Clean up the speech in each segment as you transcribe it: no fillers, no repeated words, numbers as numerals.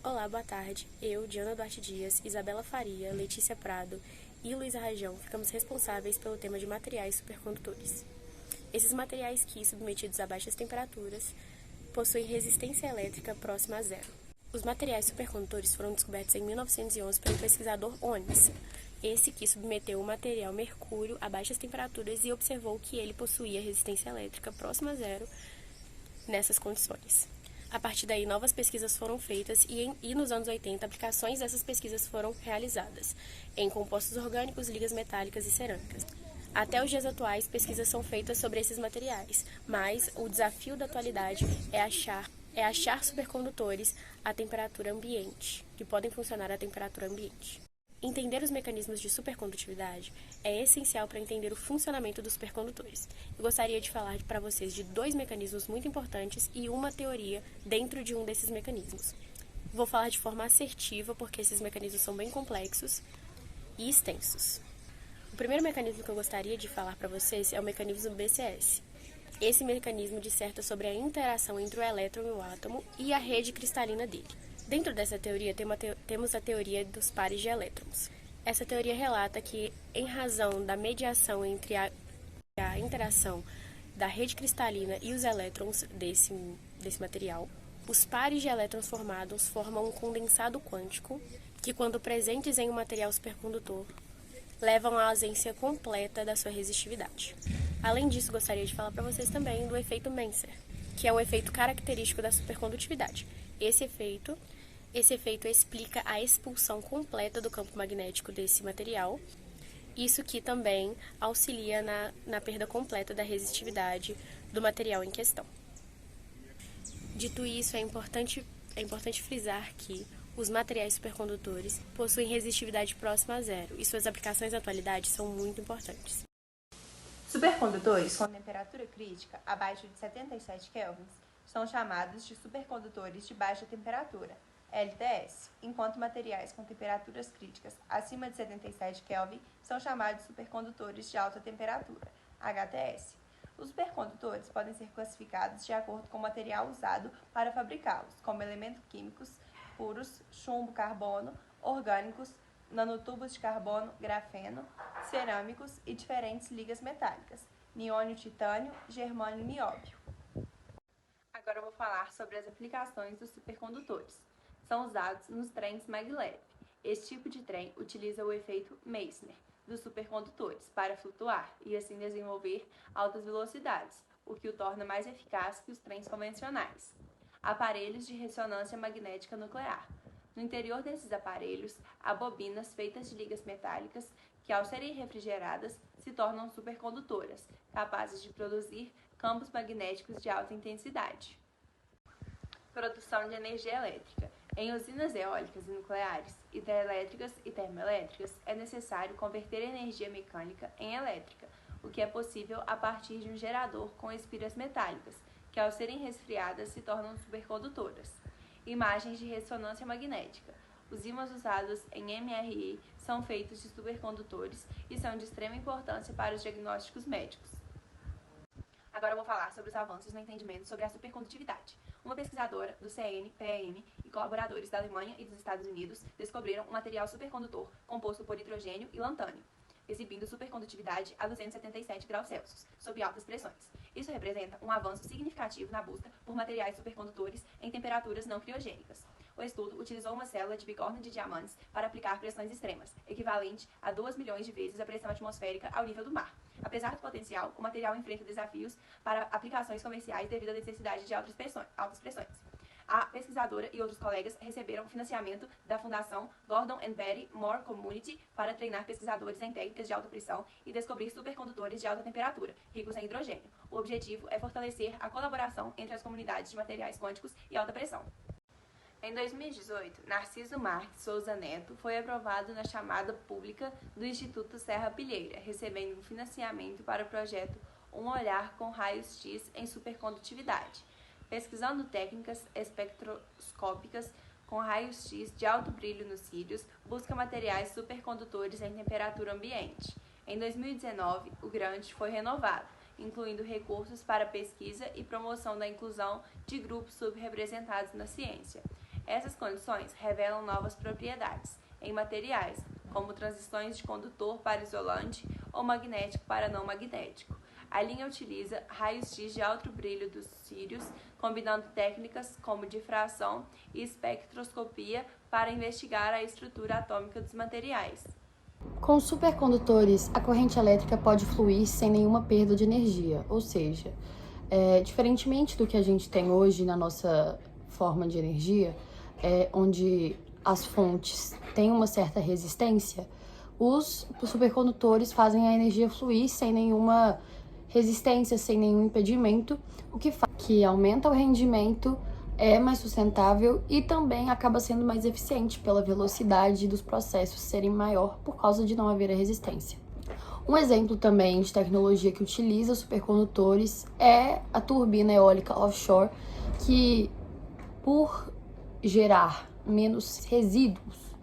Olá, boa tarde. Eu, Diana Duarte Dias, Isabela Faria, Letícia Prado e Luísa Rajão ficamos responsáveis pelo tema de materiais supercondutores. Esses materiais que, submetidos a baixas temperaturas, possuem resistência elétrica próxima a zero. Os materiais supercondutores foram descobertos em 1911 pelo pesquisador Onnes, esse que submeteu o material mercúrio a baixas temperaturas e observou que ele possuía resistência elétrica próxima a zero nessas condições. A partir daí, novas pesquisas foram feitas e nos anos 80, aplicações dessas pesquisas foram realizadas em compostos orgânicos, ligas metálicas e cerâmicas. Até os dias atuais, pesquisas são feitas sobre esses materiais, mas o desafio da atualidade é achar supercondutores à temperatura ambiente, que podem funcionar à temperatura ambiente. Entender os mecanismos de supercondutividade é essencial para entender o funcionamento dos supercondutores. Eu gostaria de falar para vocês de dois mecanismos muito importantes e uma teoria dentro de um desses mecanismos. Vou falar de forma assertiva porque esses mecanismos são bem complexos e extensos. O primeiro mecanismo que eu gostaria de falar para vocês é o mecanismo BCS. Esse mecanismo disserta sobre a interação entre o elétron e o átomo e a rede cristalina dele. Dentro dessa teoria, temos a teoria dos pares de elétrons. Essa teoria relata que, em razão da mediação entre a interação da rede cristalina e os elétrons desse material, os pares de elétrons formados formam um condensado quântico que, quando presentes em um material supercondutor, levam à ausência completa da sua resistividade. Além disso, gostaria de falar para vocês também do efeito Menser, que é um efeito característico da supercondutividade. Esse efeito explica a expulsão completa do campo magnético desse material, isso que também auxilia na perda completa da resistividade do material em questão. Dito isso, é importante frisar que os materiais supercondutores possuem resistividade próxima a zero e suas aplicações na atualidade são muito importantes. Supercondutores com temperatura crítica abaixo de 77 kelvins são chamados de supercondutores de baixa temperatura, LTS, enquanto materiais com temperaturas críticas acima de 77 Kelvin são chamados de supercondutores de alta temperatura, HTS. Os supercondutores podem ser classificados de acordo com o material usado para fabricá-los, como elementos químicos puros, chumbo, carbono, orgânicos, nanotubos de carbono, grafeno, cerâmicos e diferentes ligas metálicas, niônio, titânio, germânio e nióbio. Agora eu vou falar sobre as aplicações dos supercondutores. São usados nos trens maglev. Esse tipo de trem utiliza o efeito Meissner dos supercondutores para flutuar e assim desenvolver altas velocidades, o que o torna mais eficaz que os trens convencionais. Aparelhos de ressonância magnética nuclear. No interior desses aparelhos, há bobinas feitas de ligas metálicas que, ao serem refrigeradas, se tornam supercondutoras, capazes de produzir campos magnéticos de alta intensidade. Produção de energia elétrica. Em usinas eólicas e nucleares, hidrelétricas e termoelétricas, é necessário converter energia mecânica em elétrica, o que é possível a partir de um gerador com espiras metálicas, que ao serem resfriadas se tornam supercondutoras. Imagens de ressonância magnética. Os ímãs usados em MRI são feitos de supercondutores e são de extrema importância para os diagnósticos médicos. Agora eu vou falar sobre os avanços no entendimento sobre a supercondutividade. Uma pesquisadora do CNPM e colaboradores da Alemanha e dos Estados Unidos descobriram um material supercondutor composto por hidrogênio e lantânio, exibindo supercondutividade a 277 graus Celsius, sob altas pressões. Isso representa um avanço significativo na busca por materiais supercondutores em temperaturas não criogênicas. O estudo utilizou uma célula de bigorna de diamantes para aplicar pressões extremas, equivalente a 2 milhões de vezes a pressão atmosférica ao nível do mar. Apesar do potencial, o material enfrenta desafios para aplicações comerciais devido à necessidade de altas pressões. A pesquisadora e outros colegas receberam financiamento da Fundação Gordon and Betty Moore Community para treinar pesquisadores em técnicas de alta pressão e descobrir supercondutores de alta temperatura, ricos em hidrogênio. O objetivo é fortalecer a colaboração entre as comunidades de materiais quânticos e alta pressão. Em 2018, Narciso Marques Souza Neto foi aprovado na chamada pública do Instituto Serra Pilheira, recebendo um financiamento para o projeto Um Olhar com Raios-X em Supercondutividade, pesquisando técnicas espectroscópicas com raios-x de alto brilho nos cílios, busca materiais supercondutores em temperatura ambiente. Em 2019, o grant foi renovado, incluindo recursos para pesquisa e promoção da inclusão de grupos subrepresentados na ciência. Essas condições revelam novas propriedades em materiais, como transições de condutor para isolante ou magnético para não magnético. A linha utiliza raios-x de alto brilho dos círios, combinando técnicas como difração e espectroscopia para investigar a estrutura atômica dos materiais. Com supercondutores, a corrente elétrica pode fluir sem nenhuma perda de energia, ou seja, diferentemente do que a gente tem hoje na nossa forma de energia, onde as fontes têm uma certa resistência, os supercondutores fazem a energia fluir sem nenhuma resistência, sem nenhum impedimento, o que faz que aumenta o rendimento, é mais sustentável e também acaba sendo mais eficiente pela velocidade dos processos serem maior por causa de não haver a resistência. Um exemplo também de tecnologia que utiliza supercondutores é a turbina eólica offshore, que por gerar menos resíduos,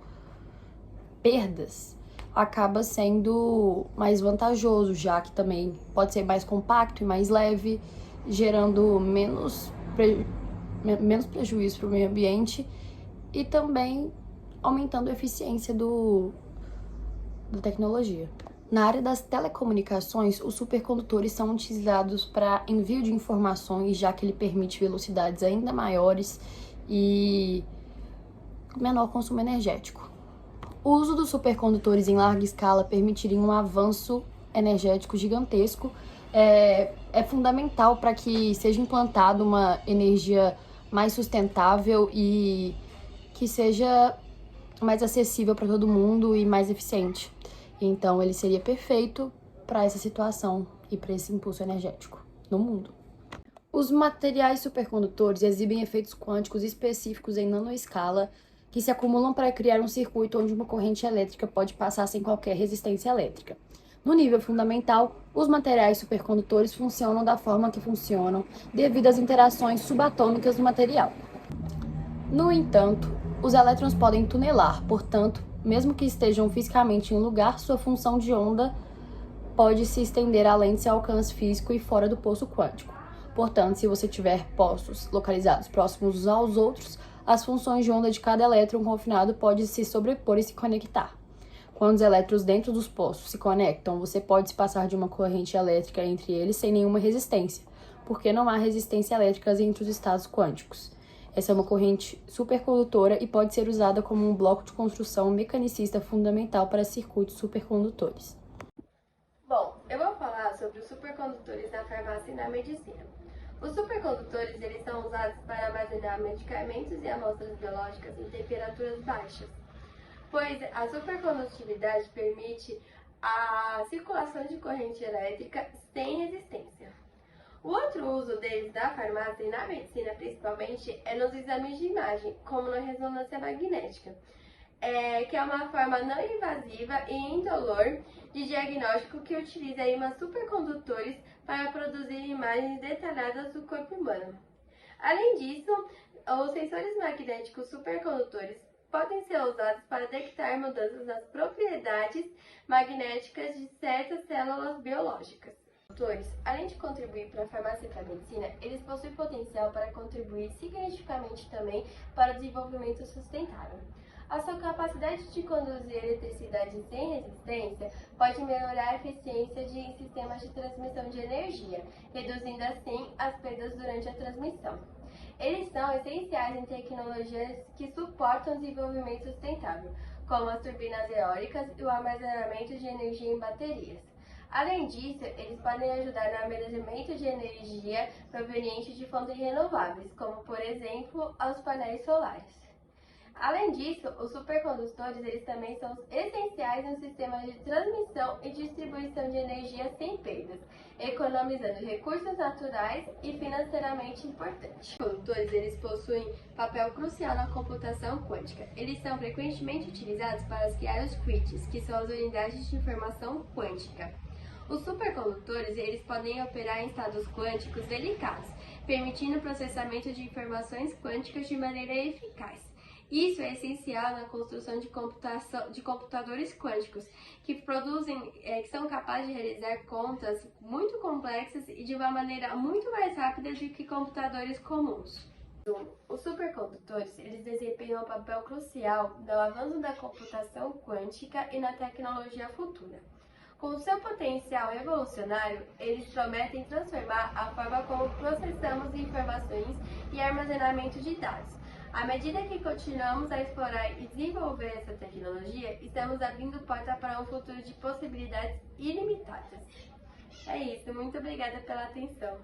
perdas, acaba sendo mais vantajoso, já que também pode ser mais compacto e mais leve, gerando menos prejuízo para o meio ambiente e também aumentando a eficiência da tecnologia. Na área das telecomunicações, os supercondutores são utilizados para envio de informações, já que ele permite velocidades ainda maiores e menor consumo energético. O uso dos supercondutores em larga escala permitiria um avanço energético gigantesco. É fundamental para que seja implantada uma energia mais sustentável e que seja mais acessível para todo mundo e mais eficiente. Então, ele seria perfeito para essa situação e para esse impulso energético no mundo. Os materiais supercondutores exibem efeitos quânticos específicos em nanoescala que se acumulam para criar um circuito onde uma corrente elétrica pode passar sem qualquer resistência elétrica. No nível fundamental, os materiais supercondutores funcionam da forma que funcionam devido às interações subatômicas do material. No entanto, os elétrons podem tunelar, portanto, mesmo que estejam fisicamente em um lugar, sua função de onda pode se estender além de seu alcance físico e fora do poço quântico. Portanto, se você tiver postos localizados próximos uns aos outros, as funções de onda de cada elétron confinado podem se sobrepor e se conectar. Quando os elétrons dentro dos poços se conectam, você pode se passar de uma corrente elétrica entre eles sem nenhuma resistência, porque não há resistência elétrica entre os estados quânticos. Essa é uma corrente supercondutora e pode ser usada como um bloco de construção mecanicista fundamental para circuitos supercondutores. Bom, eu vou falar sobre os supercondutores na farmácia e na medicina. Os supercondutores eles são usados para armazenar medicamentos e amostras biológicas em temperaturas baixas, pois a supercondutividade permite a circulação de corrente elétrica sem resistência. O outro uso deles na farmácia e na medicina, principalmente, é nos exames de imagem, como na ressonância magnética, que é uma forma não invasiva e indolor de diagnóstico que utiliza ímãs supercondutores para produzir imagens detalhadas do corpo humano. Além disso, os sensores magnéticos supercondutores podem ser usados para detectar mudanças nas propriedades magnéticas de certas células biológicas. Além de contribuir para a farmácia e para a medicina, eles possuem potencial para contribuir significativamente também para o desenvolvimento sustentável. A sua capacidade de conduzir eletricidade sem resistência pode melhorar a eficiência de sistemas de transmissão de energia, reduzindo assim as perdas durante a transmissão. Eles são essenciais em tecnologias que suportam o desenvolvimento sustentável, como as turbinas eólicas e o armazenamento de energia em baterias. Além disso, eles podem ajudar no armazenamento de energia proveniente de fontes renováveis, como, por exemplo, os painéis solares. Além disso, os supercondutores eles também são essenciais no sistema de transmissão e distribuição de energia sem perdas, economizando recursos naturais e financeiramente importantes. Os condutores eles possuem papel crucial na computação quântica. Eles são frequentemente utilizados para criar os qubits, que são as unidades de informação quântica. Os supercondutores eles podem operar em estados quânticos delicados, permitindo o processamento de informações quânticas de maneira eficaz. Isso é essencial na construção de computadores quânticos, que são capazes de realizar contas muito complexas e de uma maneira muito mais rápida do que computadores comuns. Os supercondutores, eles desempenham um papel crucial no avanço da computação quântica e na tecnologia futura. Com seu potencial evolucionário, eles prometem transformar a forma como processamos informações e armazenamento de dados. À medida que continuamos a explorar e desenvolver essa tecnologia, estamos abrindo porta para um futuro de possibilidades ilimitadas. É isso, muito obrigada pela atenção.